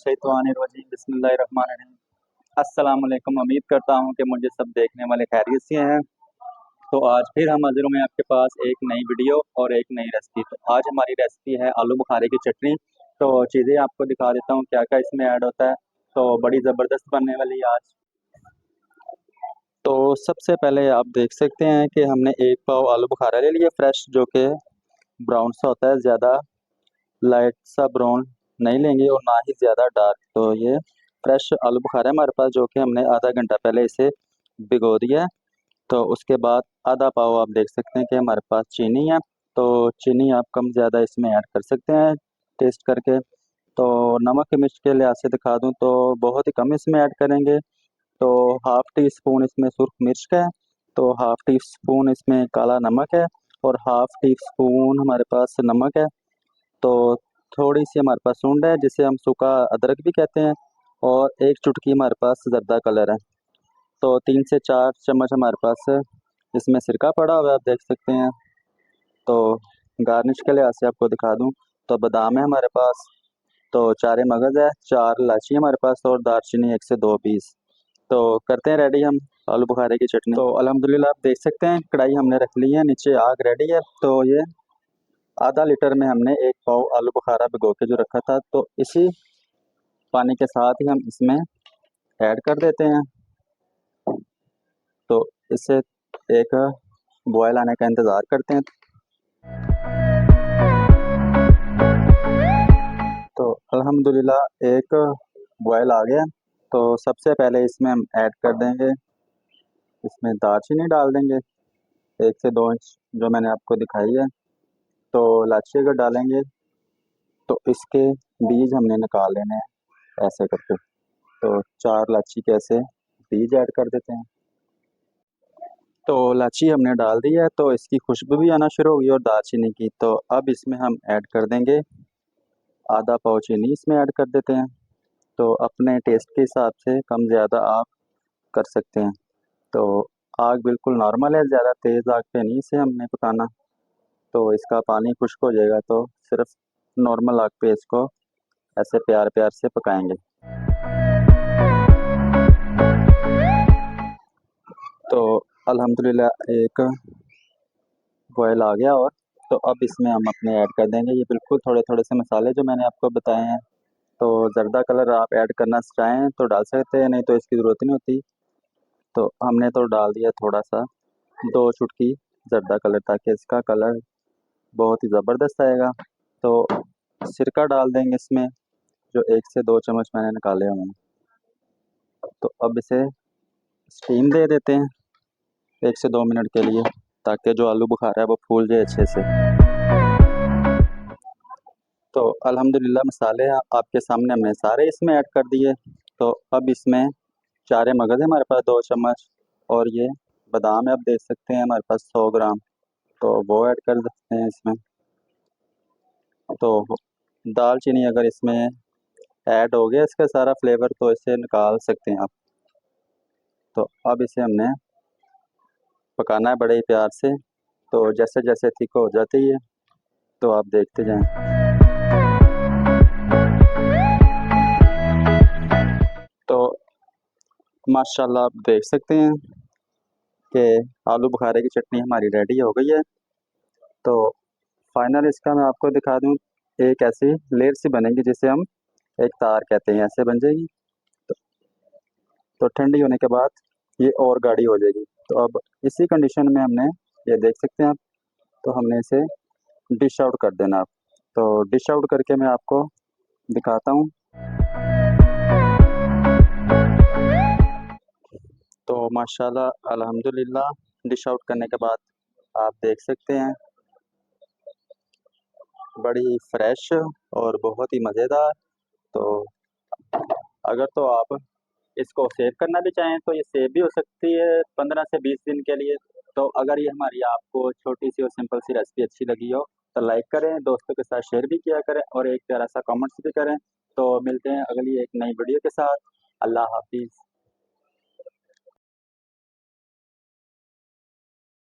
मिनशैतानिर्रजीम बिस्मिल्लाहिर्रहमानिर्रहीम। अस्सलाम वालेकुम। उम्मीद करता हूँ कि मुझे सब देखने वाले खैरियत से हैं। तो आज फिर हम हाजिर हुए हैं आपके पास एक नई वीडियो और एक नई रेसिपी। तो आज हमारी रेसिपी है आलू बुखारे की चटनी। तो चीज़ें आपको दिखा देता हूँ क्या क्या इसमें ऐड होता है। तो बड़ी ज़बरदस्त बनने वाली है आज। तो सबसे पहले आप देख सकते हैं कि हमने एक पाव आलू बुखारा ले लिया फ्रेश, जो कि ब्राउन सा होता है, ज़्यादा लाइट सा ब्राउन नहीं लेंगे और ना ही ज़्यादा डार्क। तो ये फ्रेश आलू बुखारा है हमारे पास, जो कि हमने आधा घंटा पहले इसे भिगो दिया है। तो उसके बाद आधा पाव आप देख सकते हैं कि हमारे पास चीनी है। तो चीनी आप कम ज़्यादा इसमें ऐड कर सकते हैं टेस्ट करके। तो नमक की मिर्च के लिहाज से दिखा दूं तो बहुत ही कम इसमें ऐड करेंगे। तो हाफ़ टी स्पून इसमें सुर्ख मिर्च का है, तो हाफ़ टी स्पून इसमें काला नमक है और हाफ़ टी स्पून हमारे पास नमक है। तो थोड़ी सी हमारे पास सूंड है जिसे हम सूखा अदरक भी कहते हैं, और एक चुटकी हमारे पास ज़र्दा कलर है। तो 3 से 4 चम्मच हमारे पास इसमें सिरका पड़ा हुआ है, आप देख सकते हैं। तो गार्निश के लिहाज से आपको दिखा दूं तो बादाम है हमारे पास, तो 4 मगज़ है, 4 इलायची हमारे पास और दालचीनी 1 से 2 पीस। तो करते हैं रेडी हम आलू बुखारे की चटनी। तो अल्हम्दुलिल्लाह आप देख सकते हैं कढ़ाई हमने रख ली है, नीचे आग रेडी है। तो ये आधा लीटर में हमने एक पाव आलू बुखारा भिगो के जो रखा था, तो इसी पानी के साथ ही हम इसमें ऐड कर देते हैं। तो इससे एक बॉयल आने का इंतज़ार करते हैं। तो अल्हम्दुलिल्लाह एक बॉयल आ गया। तो सबसे पहले इसमें हम ऐड कर देंगे, इसमें दालचीनी डाल देंगे 1 से 2 इंच, जो मैंने आपको दिखाई है। तो इलायची अगर डालेंगे तो इसके बीज हमने निकाल लेने हैं ऐसे करके। तो 4 इलायची के ऐसे बीज ऐड कर देते हैं। तो इलायची हमने डाल दी है, तो इसकी खुशबू भी आना शुरू हो गई और दालचीनी की। तो अब इसमें हम ऐड कर देंगे आधा पाव चीनी, इसमें ऐड कर देते हैं। तो अपने टेस्ट के हिसाब से कम ज़्यादा आप कर सकते हैं। तो आग बिल्कुल नॉर्मल है, ज़्यादा तेज़ आग पे नहीं इसे हमने पकाना। तो इसका पानी खुश्क हो जाएगा, तो सिर्फ नॉर्मल आग पे इसको ऐसे प्यार प्यार से पकाएंगे। तो अल्हम्दुलिल्लाह एक बॉयल आ गया। और तो अब इसमें हम अपने ऐड कर देंगे ये बिल्कुल थोड़े थोड़े से मसाले जो मैंने आपको बताए हैं। तो ज़र्दा कलर आप ऐड करना चाहें तो डाल सकते हैं, नहीं तो इसकी ज़रूरत नहीं होती। तो हमने तो डाल दिया थोड़ा सा, 2 चुटकी ज़र्दा कलर, ताकि इसका कलर बहुत ही ज़बरदस्त आएगा। तो सिरका डाल देंगे इसमें, जो 1 से 2 चम्मच मैंने निकाले हुए हैं। तो अब इसे स्टीम दे देते हैं 1 से 2 मिनट के लिए, ताकि जो आलू बुखारा है वो फूल जाए अच्छे से। तो अल्हम्दुलिल्लाह मसाले आपके सामने हमने सारे इसमें ऐड कर दिए। तो अब इसमें 4 मगज़ है हमारे पास 2 चम्मच, और ये बादाम है, आप देख सकते हैं हमारे पास 100 ग्राम, तो वो ऐड कर सकते हैं इसमें। तो दालचीनी अगर इसमें ऐड हो गया इसका सारा फ्लेवर, तो इसे निकाल सकते हैं आप। तो अब इसे हमने पकाना है बड़े ही प्यार से। तो जैसे जैसे थिक हो जाती है तो आप देखते जाएं। तो माशाल्लाह आप देख सकते हैं कि आलू बुखारे की चटनी हमारी रेडी हो गई है। तो फाइनल इसका मैं आपको दिखा दूं, एक ऐसी लेयर सी बनेगी जिसे हम एक तार कहते हैं, ऐसे बन जाएगी। तो, तो ठंडी होने के बाद ये और गाढ़ी हो जाएगी। तो अब इसी कंडीशन में हमने, ये देख सकते हैं आप, तो हमने इसे डिश आउट कर देना आप। तो डिश आउट करके मैं आपको दिखाता हूँ। तो माशाल्लाह अल्हम्दुलिल्लाह डिश आउट करने के बाद आप देख सकते हैं बड़ी फ्रेश और बहुत ही मज़ेदार। तो अगर तो आप इसको सेव करना भी चाहें तो ये सेव भी हो सकती है 15 से 20 दिन के लिए। तो अगर ये हमारी आपको छोटी सी और सिंपल सी रेसिपी अच्छी लगी हो तो लाइक करें, दोस्तों के साथ शेयर भी किया करें और एक प्यारा सा कमेंट्स भी करें। तो मिलते हैं अगली एक नई वीडियो के साथ। अल्लाह हाफिज़।